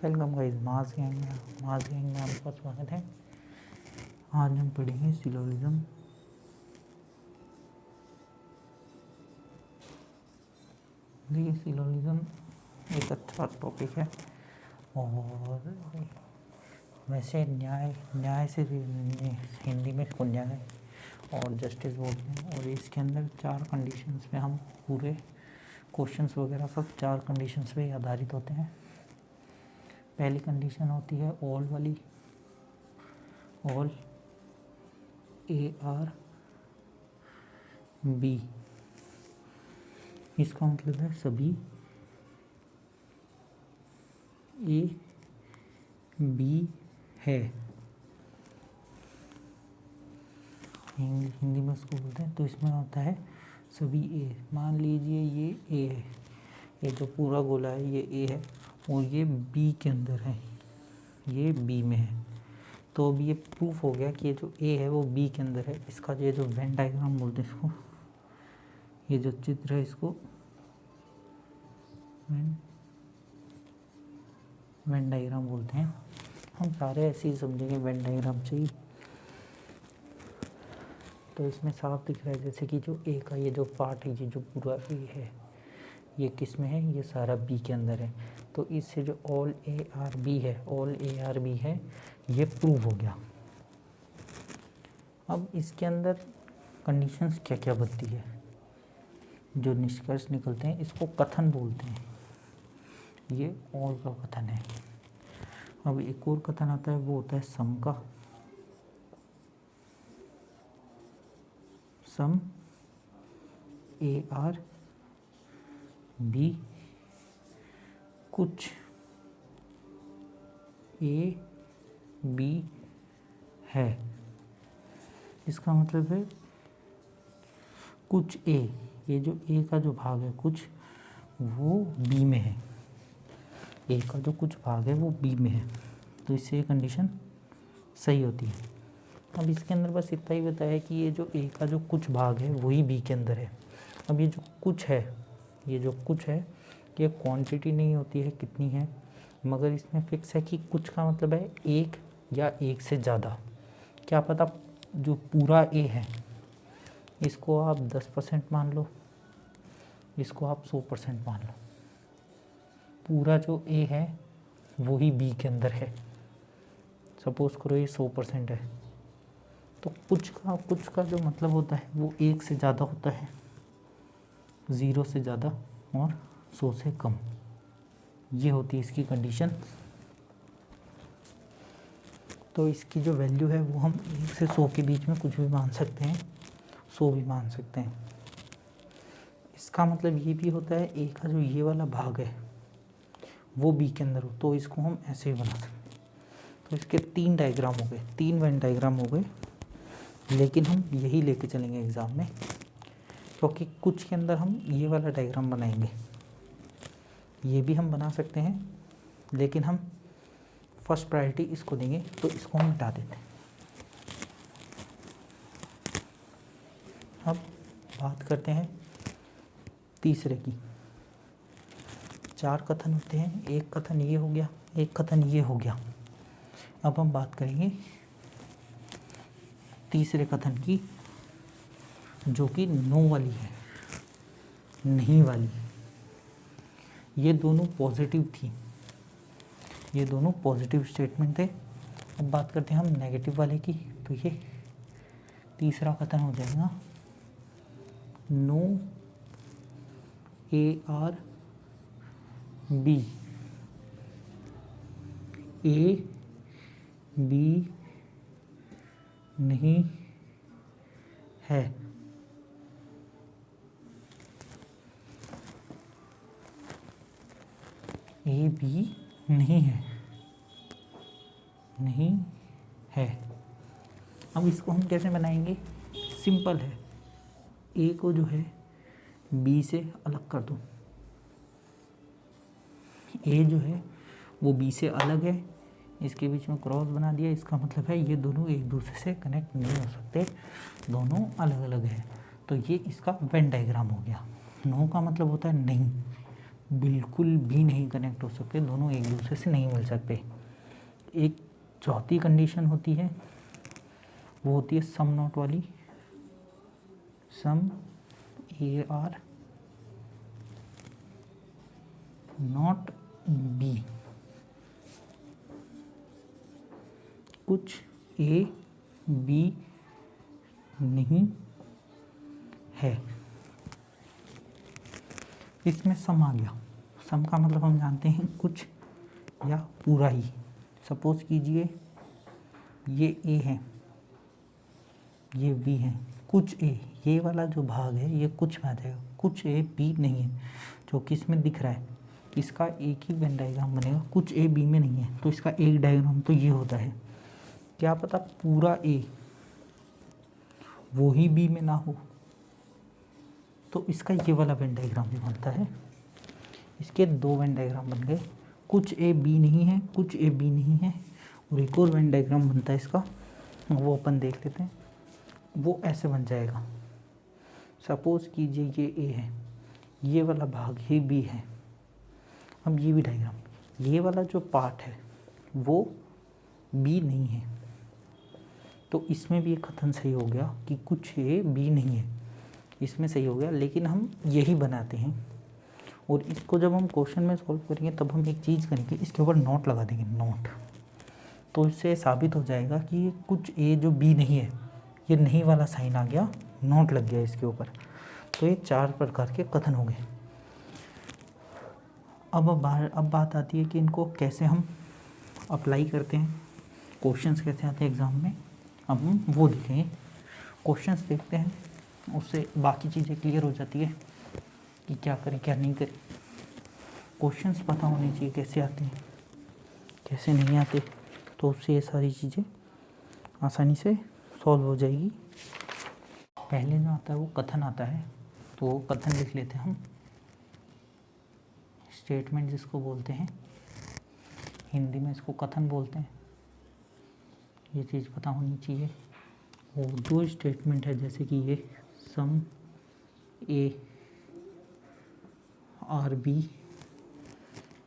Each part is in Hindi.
वेलकम गाइस, मास गैंग में आपका स्वागत है। आज हम पढ़ेंगे सिलोजिज्म। देखिए, सिलोजिज्म एक अच्छा टॉपिक है और वैसे न्याय से हिंदी में इसको न्याय और जस्टिस बोलते हैं। और इसके अंदर 4 कंडीशंस पे हम पूरे क्वेश्चंस वगैरह सब 4 कंडीशंस पे आधारित होते हैं। पहली कंडीशन होती है ऑल वाली, ऑल ARB। इसका मतलब है सभी AB है। हिंदी में उसको बोलते हैं। तो इसमें होता है सभी A। मान लीजिए ये A है, ये जो पूरा गोला है ये A है और ये B के अंदर है, ये B में है। तो अब ये प्रूफ हो गया कि ये जो A है वो B के अंदर है। इसका ये जो वेन डायग्राम बोलते हैं इसको, ये जो चित्र है इसको वेन डायग्राम बोलते हैं। हम सारे ऐसे ही समझेंगे वेन डायग्राम से ही। तो इसमें साफ दिख रहा है जैसे कि जो A का ये जो पार्ट है, ये जो पूरा A है ये किस में है, ये सारा B के अंदर है। तो इससे जो ऑल ARB है ये प्रूव हो गया। अब इसके अंदर कंडीशंस क्या क्या बनती है, जो निष्कर्ष निकलते हैं, इसको कथन बोलते हैं। ये ऑल का कथन है। अब एक और कथन आता है, वो होता है सम का। सम ARB कुछ AB है। इसका मतलब है कुछ A, ये जो A का जो भाग है कुछ, वो B में है। A का जो कुछ भाग है वो B में है। तो इससे ये कंडीशन सही होती है। अब इसके अंदर बस इतना ही बताया कि ये जो A का जो कुछ भाग है वही B के अंदर है। अब ये जो कुछ है, ये क्वांटिटी नहीं होती है कितनी है, मगर इसमें फिक्स है कि कुछ का मतलब है एक या एक से ज़्यादा। क्या पता जो पूरा A है इसको आप 10% मान लो, इसको आप 100% मान लो। पूरा जो A है वही B के अंदर है। सपोज करो ये 100% है, तो कुछ का जो मतलब होता है वो 1 से ज़्यादा होता है, 0 से ज़्यादा और 100 से कम। ये होती है इसकी कंडीशन। तो इसकी जो वैल्यू है वो हम 1 से 100 के बीच में कुछ भी मान सकते हैं, 100 भी मान सकते हैं। इसका मतलब ये भी होता है A का जो ये वाला भाग है वो B के अंदर हो, तो इसको हम ऐसे ही बना सकते हैं। तो इसके 3 डायग्राम हो गए, 3 वेन डायग्राम हो गए। लेकिन हम यही लेके चलेंगे एग्ज़ाम में, क्योंकि कुछ के अंदर हम ये वाला डायग्राम बनाएंगे। ये भी हम बना सकते हैं, लेकिन हम फर्स्ट प्रायोरिटी इसको देंगे, तो इसको हम मिटा देते हैं। अब बात करते हैं तीसरे की। 4 कथन होते हैं, एक कथन ये हो गया, एक कथन ये हो गया। अब हम बात करेंगे तीसरे कथन की, जो कि नो वाली है, नहीं वाली। ये दोनों पॉजिटिव थी, ये दोनों पॉजिटिव स्टेटमेंट थे। अब बात करते हैं हम नेगेटिव वाले की। तो ये तीसरा कथन हो जाएगा नो ARB, AB नहीं है। AB नहीं है। अब इसको हम कैसे बनाएंगे, सिंपल है। A को जो है B से अलग कर दो। A जो है वो B से अलग है, इसके बीच में क्रॉस बना दिया। इसका मतलब है ये दोनों एक दूसरे से कनेक्ट नहीं हो सकते, दोनों अलग अलग है। तो ये इसका वेन डायग्राम हो गया। नो का मतलब होता है नहीं, बिल्कुल भी नहीं कनेक्ट हो सकते, दोनों एक दूसरे से नहीं मिल सकते। एक चौथी कंडीशन होती है, वो होती है सम नॉट वाली, सम ए आर नॉट बी, कुछ ए बी नहीं है। इसमें सम आ गया। सम का मतलब हम जानते हैं कुछ या पूरा ही। सपोज कीजिए ये ए है, ये बी है, कुछ ए, ये वाला जो भाग है ये कुछ में आ जाएगा, कुछ ए बी नहीं है, जो कि इसमें दिख रहा है। इसका एक ही वेन डायग्राम बनेगा, कुछ ए बी में नहीं है, तो इसका एक डायग्राम तो ये होता है। क्या पता पूरा ए वो ही बी में ना हो, तो इसका ये वाला वेन डायग्राम भी बनता है। इसके दो वेन डायग्राम बन गए, कुछ ए बी नहीं है, कुछ ए बी नहीं है, और एक और वेन डायग्राम बनता है इसका, वो अपन देख लेते हैं। वो ऐसे बन जाएगा, सपोज कीजिए ये ए है, ये वाला भाग ही बी है। अब ये भी डायग्राम, ये वाला जो पार्ट है वो बी नहीं है, तो इसमें भी एक कथन सही हो गया कि कुछ ए बी नहीं है, इसमें सही हो गया। लेकिन हम यही बनाते हैं, और इसको जब हम क्वेश्चन में सॉल्व करेंगे तब हम एक चीज़ करेंगे, इसके ऊपर नोट लगा देंगे, नोट। तो इससे साबित हो जाएगा कि कुछ ए जो बी नहीं है, ये नहीं वाला साइन आ गया, नोट लग गया इसके ऊपर। तो ये 4 प्रकार के कथन हो गए। अब बात आती है कि इनको कैसे हम अप्लाई करते हैं, क्वेश्चंस कैसे आते हैं एग्ज़ाम में। अब हम वो देखेंगे, क्वेश्चंस देखते हैं, उससे बाकी चीज़ें क्लियर हो जाती है कि क्या करें क्या नहीं करें। क्वेश्चंस पता होने चाहिए कैसे आते हैं कैसे नहीं आते, तो उससे ये सारी चीज़ें आसानी से सॉल्व हो जाएगी। पहले जो आता है वो कथन आता है, तो कथन लिख लेते हैं हम, स्टेटमेंट जिसको बोलते हैं, हिंदी में इसको कथन बोलते हैं, ये चीज़ पता होनी चाहिए। और दो स्टेटमेंट है, जैसे कि ये सम ए आर बी,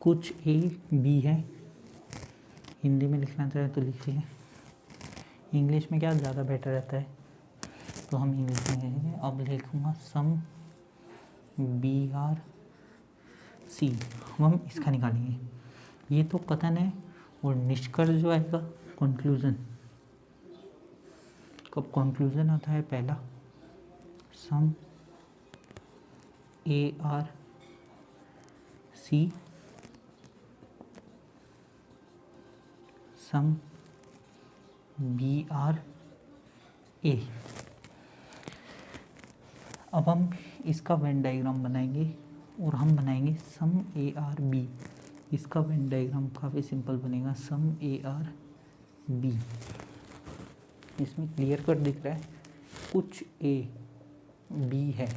कुछ ए बी है, हिंदी में लिखना चाहे तो लिखिए, इंग्लिश में क्या ज़्यादा बेटर रहता है, तो हम इंग्लिश में लिखेंगे। अब लिखूँगा सम बी आर सी, हम इसका निकालेंगे। ये तो कथन है, और निष्कर्ष जो आएगा कंक्लूजन। कब कंक्लूजन आता है, पहला some A are C some B are A. अब हम इसका वेन डायग्राम बनाएंगे, और हम बनाएंगे सम ए आर बी। इसका वेन डायग्राम काफ़ी सिंपल बनेगा, सम ए आर बी। इसमें क्लियर कट दिख रहा है कुछ ए बी है,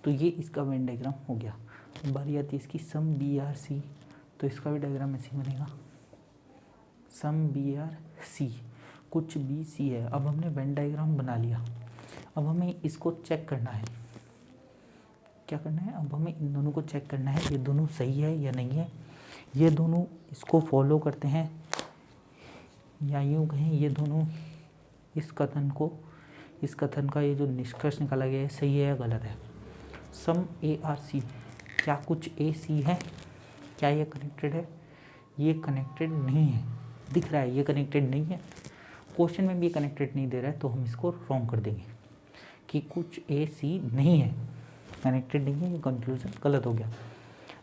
तो ये इसका वेन डायग्राम हो गया। बारी आती है इसकी सम बी आर सी, तो इसका भी डायग्राम ऐसे बनेगा, सम बी आर सी, कुछ बी सी है। अब हमने वेन डायग्राम बना लिया, अब हमें इसको चेक करना है। क्या करना है, अब हमें इन दोनों को चेक करना है, ये दोनों सही है या नहीं है, ये दोनों इसको फॉलो करते हैं, या यूँ कहें ये दोनों इस कथन का ये जो निष्कर्ष निकाला गया है सही है या गलत है। सम ए आर सी, क्या कुछ ए सी है, क्या ये कनेक्टेड है, ये कनेक्टेड नहीं है, दिख रहा है ये कनेक्टेड नहीं है, क्वेश्चन में भी कनेक्टेड नहीं दे रहा है, तो हम इसको रॉन्ग कर देंगे कि कुछ ए सी नहीं है, कनेक्टेड नहीं है, ये कंक्लूजन गलत हो गया।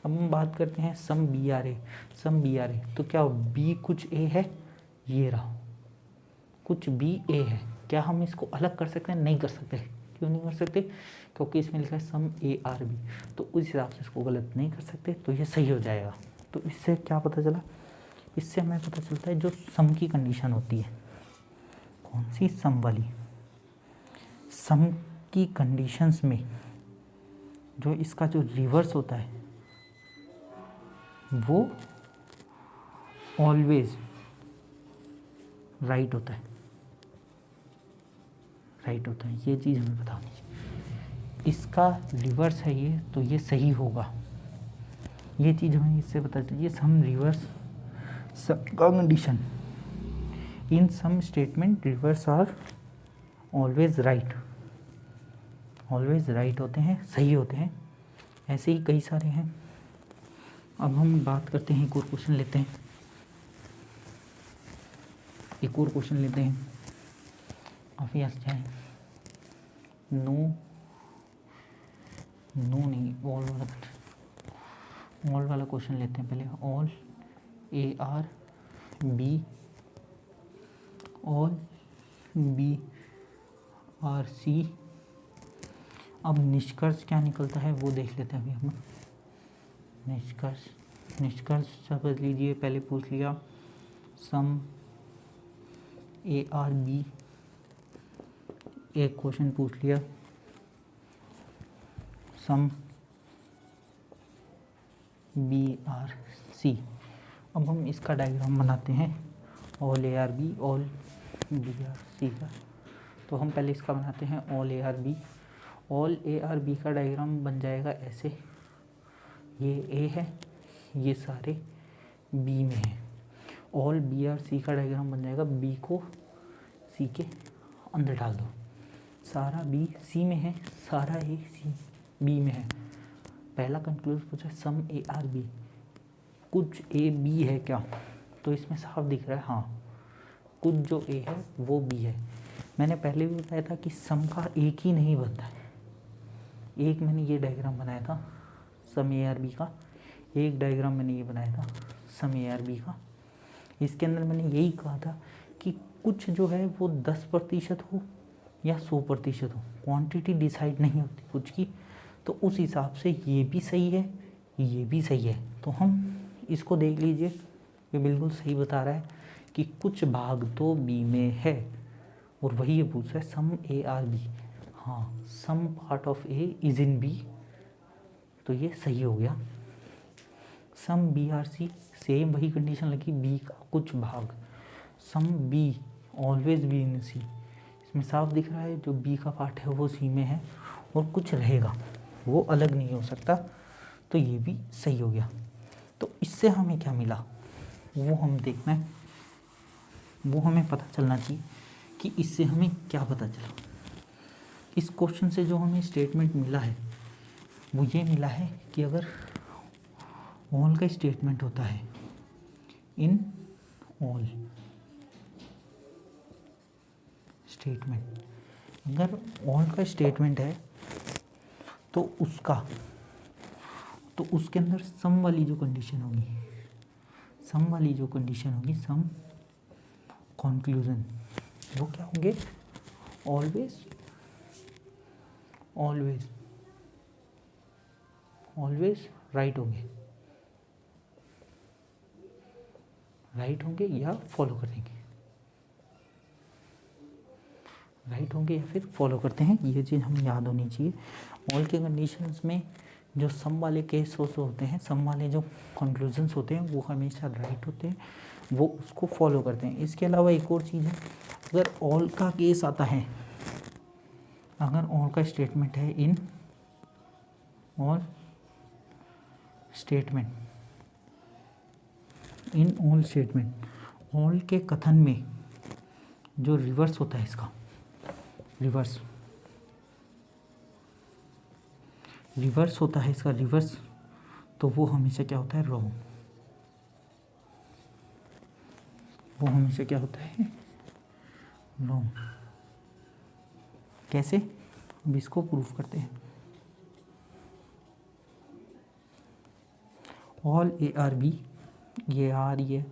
अब हम बात करते हैं some B are A. Some B are A, तो क्या बी कुछ ए है, ये रहा कुछ बी ए है, क्या हम इसको अलग कर सकते हैं, नहीं कर सकते। क्यों नहीं कर सकते, क्योंकि इसमें लिखा है सम ए आर बी, तो उस हिसाब से इसको गलत नहीं कर सकते, तो ये सही हो जाएगा। तो इससे क्या पता चला, इससे हमें पता चलता है जो सम की कंडीशन होती है, कौन सी, सम वाली। सम की कंडीशंस में जो इसका जो रिवर्स होता है वो ऑलवेज राइट होता है, राइट होता है, ये चीज़ हमें पता होनी चाहिए। इसका रिवर्स है ये, तो ये सही होगा। ये चीज़ हमें इससे पता चलिए some reverse condition in some statement reverse are always right, always right होते हैं, सही होते हैं। ऐसे ही कई सारे हैं। अब हम बात करते हैं, एक और क्वेश्चन लेते हैं, एक और क्वेश्चन लेते हैं। काफ़ी अच्छा है। नो नहीं, ऑल वाला क्वेश्चन लेते हैं पहले। ऑल ARB अब निष्कर्ष क्या निकलता है वो देख लेते हैं अभी हम। निष्कर्ष समझ लीजिए, पहले पूछ लिया सम ARB, एक क्वेश्चन पूछ लिया सम BRC। अब हम इसका डायग्राम बनाते हैं, ऑल ARB ऑल BRC का। तो हम पहले इसका बनाते हैं ऑल ARB का डायग्राम बन जाएगा ऐसे, ये A है, ये सारे B में है। ऑल BRC का डायग्राम बन जाएगा, B को C के अंदर डाल दो, सारा B C में है, सारा A C B में है। पहला कंक्लूजन पूछा सम ARB, कुछ A B है क्या? तो इसमें साफ दिख रहा है हाँ, कुछ जो A है वो B है। मैंने पहले भी बताया था कि सम का एक ही नहीं बनता है। एक मैंने ये डायग्राम बनाया था सम ARB का, एक डायग्राम मैंने ये बनाया था सम ARB का। इसके अंदर मैंने यही कहा था कि कुछ जो है वो 10% हो या 100% हो, क्वांटिटी डिसाइड नहीं होती कुछ की। तो उस हिसाब से ये भी सही है, ये भी सही है। तो हम इसको देख लीजिए, ये बिल्कुल सही बता रहा है कि कुछ भाग तो B में है, और वही ये पूछ रहा है सम ARB। हाँ, some part of A is in B, तो ये सही हो गया। सम BRC, सेम वही कंडीशन लगी, B का कुछ भाग। Some B always B in C, इसमें साफ दिख रहा है जो B का पार्ट है वो C में है, और कुछ रहेगा वो अलग नहीं हो सकता, तो ये भी सही हो गया। तो इससे हमें क्या मिला वो हम देखना है, वो हमें पता चलना चाहिए कि इससे हमें क्या पता चला। इस क्वेश्चन से जो हमें स्टेटमेंट मिला है वो ये मिला है कि अगर ऑल का स्टेटमेंट होता है इन ऑल स्टेटमेंट, अगर ऑल का स्टेटमेंट है तो उसके अंदर सम वाली जो कंडीशन होगी, सम कंक्लूजन, वो क्या होंगे? ऑलवेज राइट होंगे या फॉलो करेंगे, राइट होंगे या फिर फॉलो करते हैं। ये चीज़ हमें याद होनी चाहिए। ऑल के कंडीशंस में जो सम वाले केस होते हैं, सम वाले जो कंक्लूजन्स होते हैं वो हमेशा राइट होते हैं, वो उसको फॉलो करते हैं। इसके अलावा एक और चीज़ है, अगर ऑल का केस आता है, अगर ऑल का स्टेटमेंट है इन ऑल स्टेटमेंट, ऑल के कथन में जो रिवर्स होता है, इसका रिवर्स होता है, इसका रिवर्स, तो वो हमेशा क्या होता है? रॉन्ग। वो हमेशा क्या होता है? रॉन्ग। कैसे? अब इसको प्रूफ करते हैं। ऑल ARB, ये आ रही है,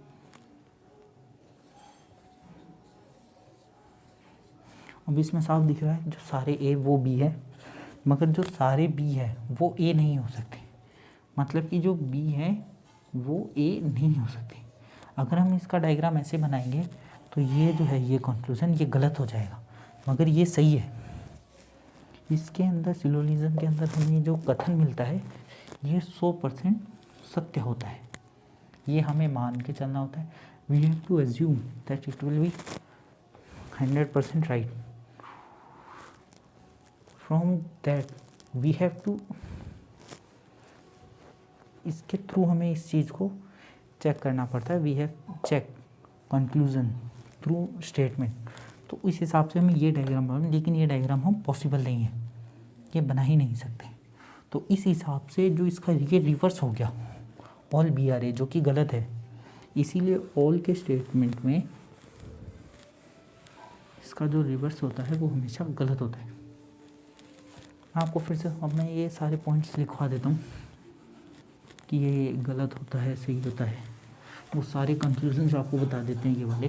अब इसमें साफ दिख रहा है जो सारे A वो B है, मगर जो सारे B है वो A नहीं हो सकते। मतलब कि जो B है वो A नहीं हो सकते। अगर हम इसका डायग्राम ऐसे बनाएंगे तो ये जो है, ये कंक्लूजन ये गलत हो जाएगा, मगर ये सही है। इसके अंदर सिलोजिज्म के अंदर हमें जो कथन मिलता है ये 100% सत्य होता है, ये हमें मान के चलना होता है। We have to assume that it will be 100% right. From that we have to इसके थ्रू हमें इस चीज़ को चेक करना पड़ता है। We have check conclusion through statement. तो इस हिसाब से हमें ये डायग्राम बनाना, लेकिन ये डायग्राम हम पॉसिबल नहीं है, ये बना ही नहीं सकते। तो इस हिसाब से जो इसका ये रिवर्स हो गया ऑल बी आर ए, जो कि गलत है, इसीलिए ऑल के स्टेटमेंट में इसका जो रिवर्स होता है वो हमेशा गलत होता है। आपको फिर से अब मैं ये सारे पॉइंट्स लिखवा देता हूँ कि ये गलत होता है, सही होता है, वो सारे कंक्लूजन्स आपको बता देते हैं ये वाले।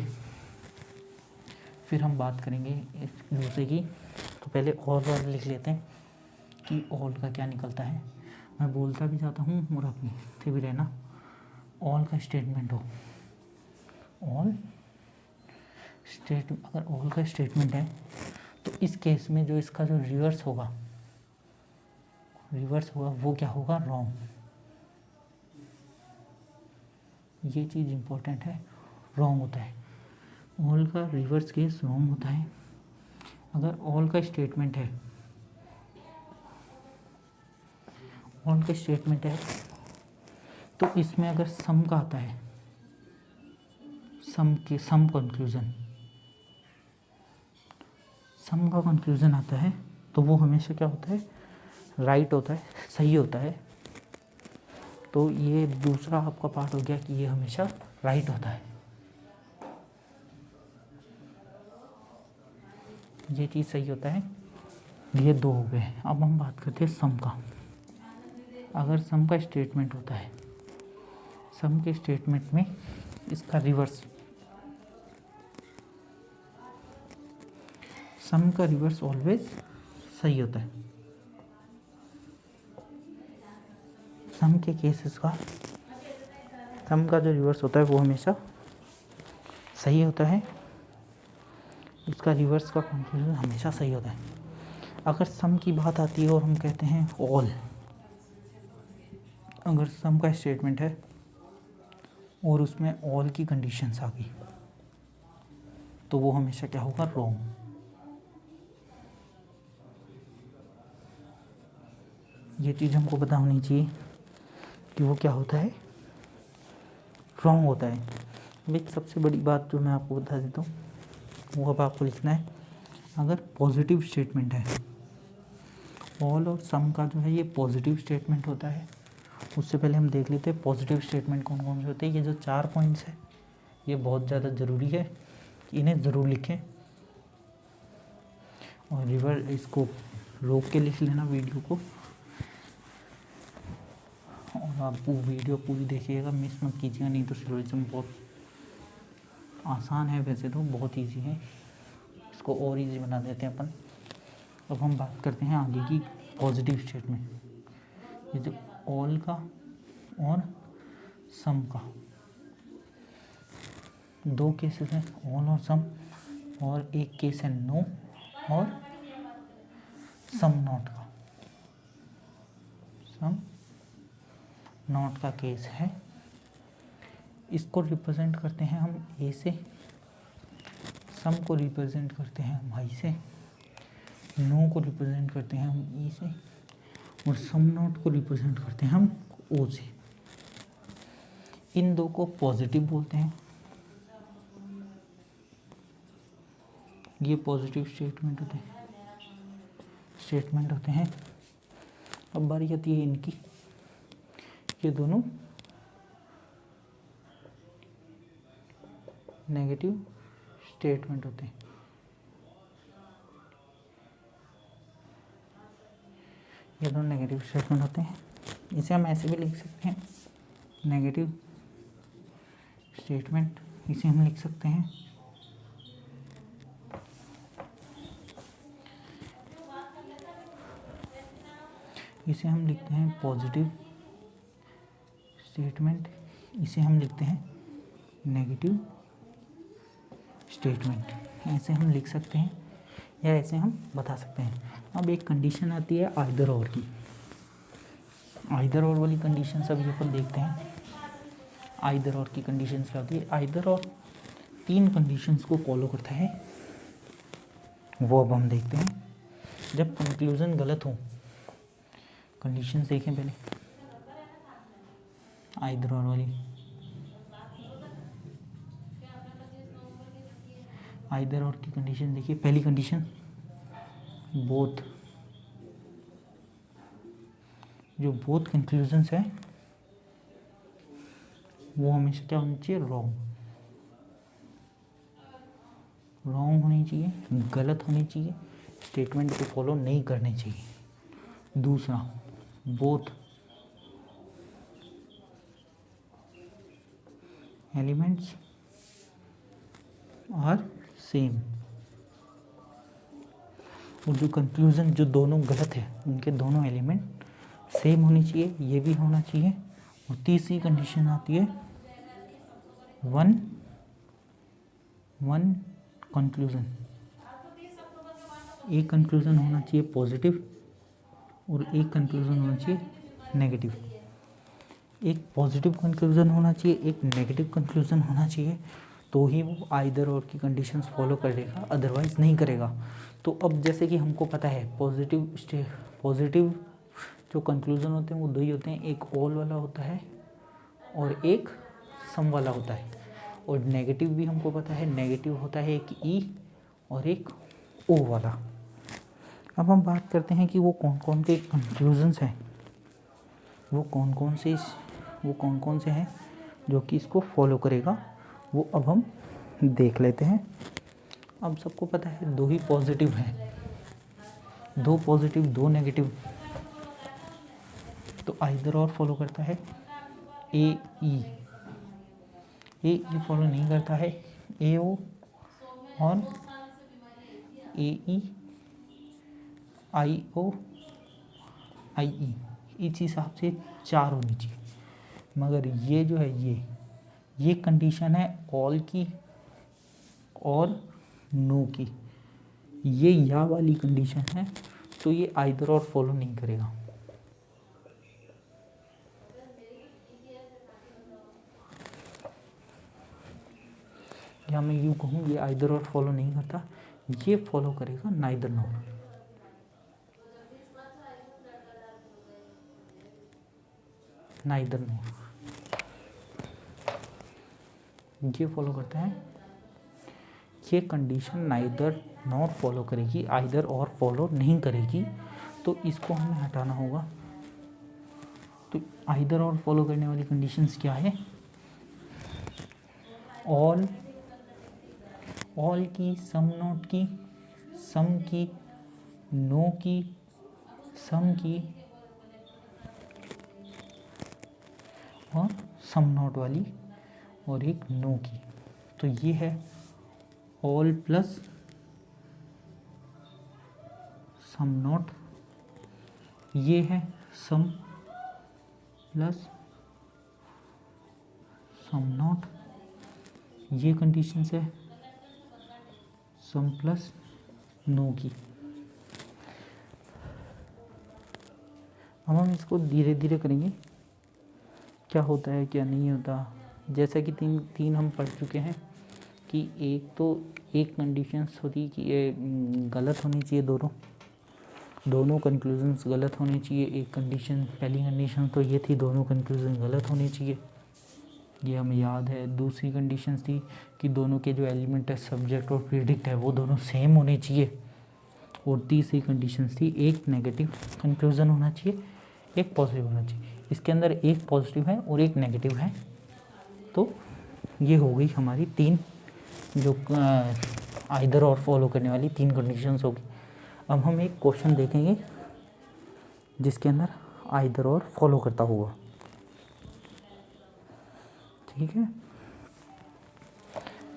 फिर हम बात करेंगे एक दूसरे की। तो पहले ऑल वाला लिख लेते हैं कि ऑल का क्या निकलता है। मैं बोलता भी जाता हूँ और आप लिखते भी रहना। ऑल का स्टेटमेंट हो, ऑल अगर ऑल का स्टेटमेंट है तो इस केस में जो इसका जो रिवर्स होगा वो क्या होगा, रॉन्ग। ये चीज़ इम्पोर्टेंट है, रॉन्ग होता है। ऑल का रिवर्स केस रॉन्ग होता है। अगर ऑल का स्टेटमेंट है, तो इसमें अगर सम का आता है, सम का कंक्लूजन आता है, तो वो हमेशा क्या होता है, राइट होता है, सही होता है। तो ये दूसरा आपका पार्ट हो गया कि ये हमेशा राइट होता है। ये चीज़ सही होता है। ये दो हो गए। अब हम बात करते हैं सम का। अगर सम का स्टेटमेंट होता है, सम के स्टेटमेंट में इसका रिवर्स, सम का रिवर्स ऑलवेज सही होता है। सम के केसेस का, सम का जो रिवर्स होता है वो हमेशा सही होता है। इसका रिवर्स का कंक्लूजन हमेशा सही होता है। अगर सम की बात आती है और हम कहते हैं ऑल, अगर सम का स्टेटमेंट है और उसमें ऑल की कंडीशंस आ गई, तो वो हमेशा क्या होगा, रॉन्ग। ये चीज़ हमको पता होनी चाहिए कि वो क्या होता है, रॉन्ग होता है। अब एक सबसे बड़ी बात जो मैं आपको बता देता हूँ, वो अब आपको लिखना है। अगर पॉजिटिव स्टेटमेंट है, ऑल और सम का जो है ये पॉजिटिव स्टेटमेंट होता है। उससे पहले हम देख लेते हैं पॉजिटिव स्टेटमेंट कौन कौन से होते हैं। ये जो 4 पॉइंट्स है ये बहुत ज़्यादा ज़रूरी है, इन्हें ज़रूर लिखें। और इसको रोक के लिख लेना वीडियो को, और आप वीडियो पूरी देखिएगा, मिस मत कीजिएगा, नहीं तो सिलोजिज्म बहुत आसान है, वैसे तो बहुत इजी है, इसको और इजी बना देते हैं अपन। अब हम बात करते हैं आगे की पॉजिटिव स्टेटमेंट। ये जो ऑल का और सम का दो केसेस हैं, ऑल और सम, और एक केस है नो और सम नॉट का। सम नॉट का केस है। इसको रिप्रेजेंट करते हैं हम ए से, सम को रिप्रेजेंट करते हैं हम आई से, नो को रिप्रेजेंट करते हैं हम ई से, और सम नॉट को रिप्रेजेंट करते हैं हम ओ से। इन दो को पॉजिटिव बोलते हैं। ये पॉजिटिव स्टेटमेंट होते हैं। अब बारी आती है इनकी, ये दोनों नेगेटिव स्टेटमेंट होते हैं। ये दोनों नेगेटिव स्टेटमेंट होते हैं। इसे हम ऐसे भी लिख सकते हैं, नेगेटिव स्टेटमेंट, इसे हम लिख सकते हैं पॉजिटिव स्टेटमेंट, इसे हम लिखते हैं नेगेटिव स्टेटमेंट। ऐसे हम लिख सकते हैं या ऐसे हम बता सकते हैं। अब एक कंडीशन आती है आइदर और की। आइदर और वाली कंडीशन अभी अपन देखते हैं। आइदर और की कंडीशन क्या होती है। आइदर और 3 कंडीशंस को फॉलो करता है, वो अब हम देखते हैं। जब कंक्लूजन गलत हो, कंडीशंस देखें पहले। आइदर और वाली, आइदर और की कंडीशन देखिए। पहली कंडीशन बोथ, जो बोथ कंक्लूजन्स है वो हमेशा क्या होनी चाहिए, रॉन्ग, रॉन्ग होनी चाहिए, गलत होनी चाहिए, स्टेटमेंट को फॉलो नहीं करनी चाहिए। दूसरा, बोथ एलिमेंट्स आर सेम, और जो कंक्लूजन जो दोनों गलत है उनके दोनों एलिमेंट सेम होनी चाहिए, ये भी होना चाहिए। और तीसरी कंडीशन आती है वन कंक्लूजन, एक कंक्लूजन होना चाहिए पॉजिटिव और एक कंक्लूजन होना चाहिए नेगेटिव। एक पॉजिटिव कंक्लूजन होना चाहिए, एक नेगेटिव कंक्लूजन होना चाहिए, तो ही वो आइदर और की कंडीशंस फॉलो करेगा, अदरवाइज नहीं करेगा। तो अब जैसे कि हमको पता है पॉजिटिव जो कंक्लूजन होते हैं वो दो ही होते हैं, एक ऑल वाला होता है और एक सम वाला होता है। और नेगेटिव भी हमको पता है, नेगेटिव होता है एक ई और एक ओ वाला। अब हम बात करते हैं कि वो कौन कौन के कंक्लूजन्स हैं, वो कौन कौन से हैं जो कि इसको फॉलो करेगा, वो अब हम देख लेते हैं। अब सबको पता है दो ही पॉजिटिव हैं, दो पॉजिटिव दो नेगेटिव, तो आइदर और फॉलो करता है, ए ई फॉलो नहीं करता है, ए ओ और ए ई आई ओ आई ई, इस हिसाब से 4 होनी चाहिए। मगर ये जो है ये कंडीशन है ऑल की और नो की, ये या वाली कंडीशन है, तो ये आइदर और फॉलो नहीं करेगा। या मैं यूँ कहूँ ये आइदर और फॉलो नहीं करता, ये फॉलो करेगा नाइदर नॉर। नाइदर नॉर ये फॉलो करता है, ये कंडीशन नाइदर नॉर फॉलो करेगी, आइदर और फॉलो नहीं करेगी, तो इसको हमें हटाना होगा। तो आइदर और फॉलो करने वाली कंडीशंस क्या है, ऑल की, सम नॉट की, सम की, नो की, सम की और सम नॉट वाली और एक नो की। तो ये है ऑल प्लस सम नॉट, ये है सम प्लस सम नॉट, ये कंडीशंस है सम प्लस नो की। अब हम इसको धीरे धीरे करेंगे, क्या होता है क्या नहीं होता। जैसा कि तीन हम पढ़ चुके हैं कि एक कंडीशंस होती कि ये गलत होनी चाहिए, दोनों कंक्लूजन्स गलत होनी चाहिए। एक कंडीशन, पहली कंडीशन तो ये थी दोनों कंक्लूजन गलत होने चाहिए, ये हमें याद है। दूसरी कंडीशन थी कि दोनों के जो एलिमेंट है सब्जेक्ट और प्रीडिक्ट है वो दोनों सेम होने चाहिए। और तीसरी कंडीशन थी एक नेगेटिव कंक्लूजन होना चाहिए, एक पॉजिटिव होना चाहिए। इसके अंदर एक पॉजिटिव है और एक नेगेटिव है, तो ये हो गई हमारी तीन जो आइदर और फॉलो करने वाली तीन कंडीशंस होगी। अब हम एक क्वेश्चन देखेंगे जिसके अंदर आइदर और फॉलो करता हुआ, ठीक है।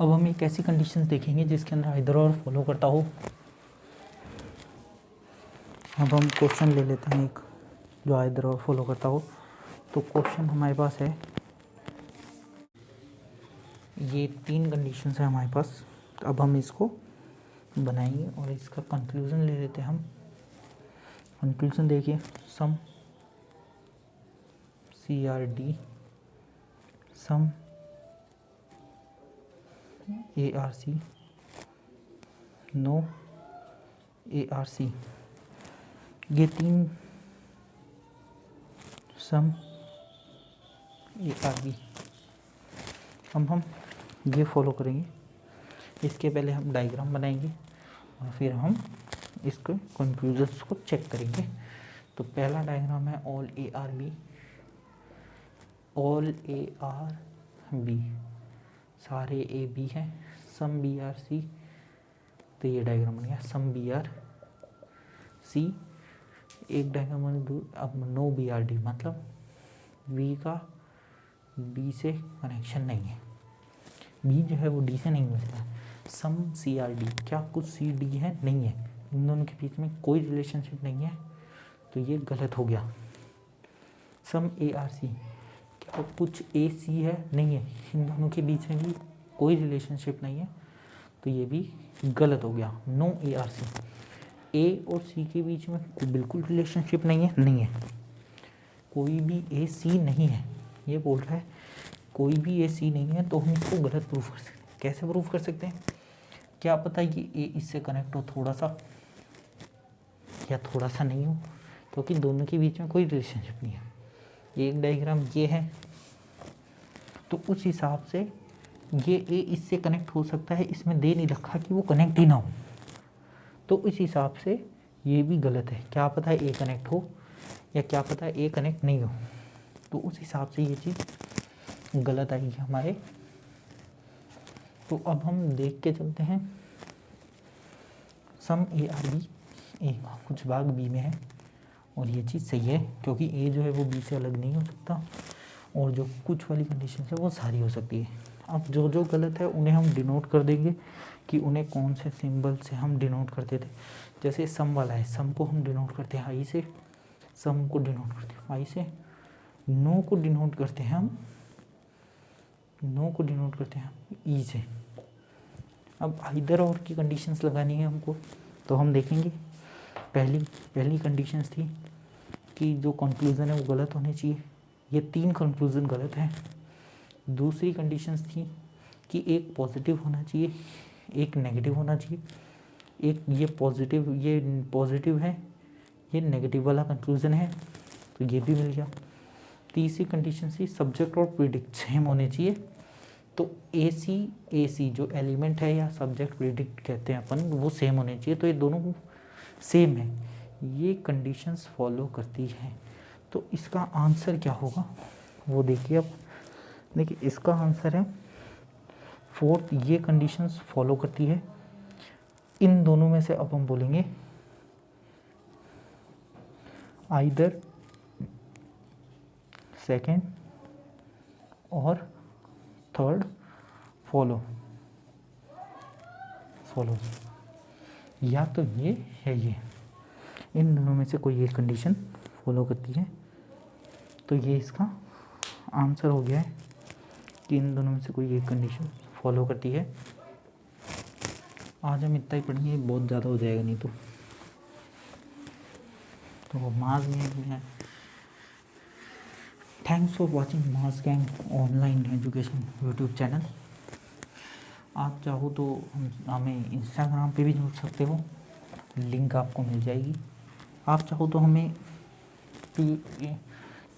अब हम एक ऐसी कंडीशंस देखेंगे जिसके अंदर आइदर और फॉलो करता हो। अब हम क्वेश्चन ले लेते हैं एक जो आइदर और फॉलो करता हो। तो क्वेश्चन हमारे पास है, ये तीन कंडीशंस है हमारे पास। अब हम इसको बनाएंगे और इसका कंक्लूजन ले लेते हैं हम। कंक्लूजन देखिए, सम CRD, सम ARC, नो ARC, ये तीन सम ARB। अब हम ये फॉलो करेंगे। इसके पहले हम डायग्राम बनाएंगे और फिर हम इसके कंफ्यूजन्स को चेक करेंगे। तो पहला डायग्राम है ऑल ARB, ऑल ARB सारे AB हैं, सम BRC। तो ये डायग्राम बन गया सम BRC। एक डायग्राम बन दूर। अब नो BRD मतलब V का D से कनेक्शन नहीं है, B जो है वो D से नहीं मिलता है। सम CRD क्या कुछ CD है? नहीं है, इन दोनों के बीच में कोई रिलेशनशिप नहीं है, तो ये गलत हो गया। सम ARC क्या कुछ AC है? नहीं है, इन दोनों के बीच में भी कोई रिलेशनशिप नहीं है, तो ये भी गलत हो गया। नो ARC A और C के बीच में बिल्कुल रिलेशनशिप नहीं है, नहीं है, कोई भी AC नहीं है। ये बोल रहा है कोई भी AC नहीं है, तो हम इसको गलत प्रूफ कर सकते हैं। कैसे प्रूफ कर सकते हैं? क्या पता ये A इससे कनेक्ट हो थोड़ा सा या थोड़ा सा नहीं हो, क्योंकि दोनों के बीच में कोई रिलेशनशिप नहीं है। ये एक डायग्राम ये है, तो उस हिसाब से ये A इससे कनेक्ट हो सकता है, इसमें दे नहीं रखा कि वो कनेक्ट ही ना हो, तो इस हिसाब से ये भी गलत है। क्या पता है A कनेक्ट हो या क्या पता है A कनेक्ट नहीं हो, तो उस हिसाब से ये चीज़ गलत आएगी हमारे। तो अब हम देख के चलते हैं। सम ARB A का कुछ भाग B में है, और ये चीज़ सही है क्योंकि A जो है वो B से अलग नहीं हो सकता, और जो कुछ वाली कंडीशन है वो सारी हो सकती है। अब जो जो गलत है उन्हें हम डिनोट कर देंगे कि उन्हें कौन से सिंबल से हम डिनोट करते थे। जैसे सम वाला है, सम को हम डिनोट करते हैं I से, सम को डिनोट करते हैं I से, नो को डिनोट करते हैं हम, नो को डिनोट करते हैं हम E से। अब आइदर और की कंडीशंस लगानी है हमको, तो हम देखेंगे। पहली कंडीशंस थी कि जो कंक्लूज़न है वो गलत होने चाहिए, ये 3 कंक्लूज़न गलत हैं। दूसरी कंडीशंस थी कि एक पॉजिटिव होना चाहिए, एक नेगेटिव होना चाहिए, एक ये पॉजिटिव है, ये नेगेटिव वाला कंक्लूज़न है, तो ये भी मिल गया। तीसरी कंडीशन थी सब्जेक्ट और प्रिडिक्ट सेम होने चाहिए, तो AC जो एलिमेंट है या सब्जेक्ट प्रिडिक्ट कहते हैं अपन, वो सेम होने चाहिए, तो ये दोनों सेम है, ये कंडीशंस फॉलो करती है। तो इसका आंसर क्या होगा वो देखिए। अब देखिए इसका आंसर है 4th, ये कंडीशंस फॉलो करती है। इन दोनों में से अब हम बोलेंगे आइदर सेकेंड और थर्ड फॉलो, या तो ये है ये, इन दोनों में से कोई एक कंडीशन फॉलो करती है, तो ये इसका आंसर हो गया है कि इन दोनों में से कोई एक कंडीशन फॉलो करती है। आज हम इतना ही पढ़ेंगे, बहुत ज़्यादा हो जाएगा नहीं तो मास गैंग में। Thanks for watching mass gang online education YouTube channel. आप चाहो तो हमें इंस्टाग्राम पे भी जुड़ सकते हो, लिंक आपको मिल जाएगी। आप चाहो तो हमें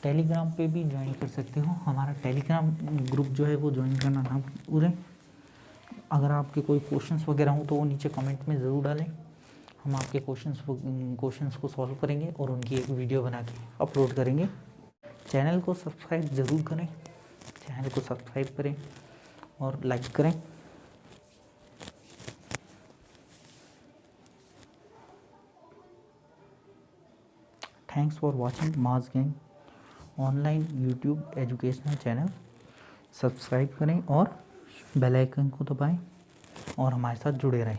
टेलीग्राम पे भी ज्वाइन कर सकते हो। हमारा टेलीग्राम ग्रुप जो है वो ज्वाइन करना ना भूलें। अगर आपके कोई क्वेश्चंस वगैरह हो तो वो नीचे कमेंट में ज़रूर डालें, हम आपके क्वेश्चंस को सॉल्व करेंगे और उनकी एक वीडियो बना के अपलोड करेंगे। चैनल को सब्सक्राइब ज़रूर करें, चैनल को सब्सक्राइब करें और लाइक करें। Thanks for watching mass gang online YouTube educational channel. Subscribe करें और बेल आइकन को दबाएं और हमारे साथ जुड़े रहें।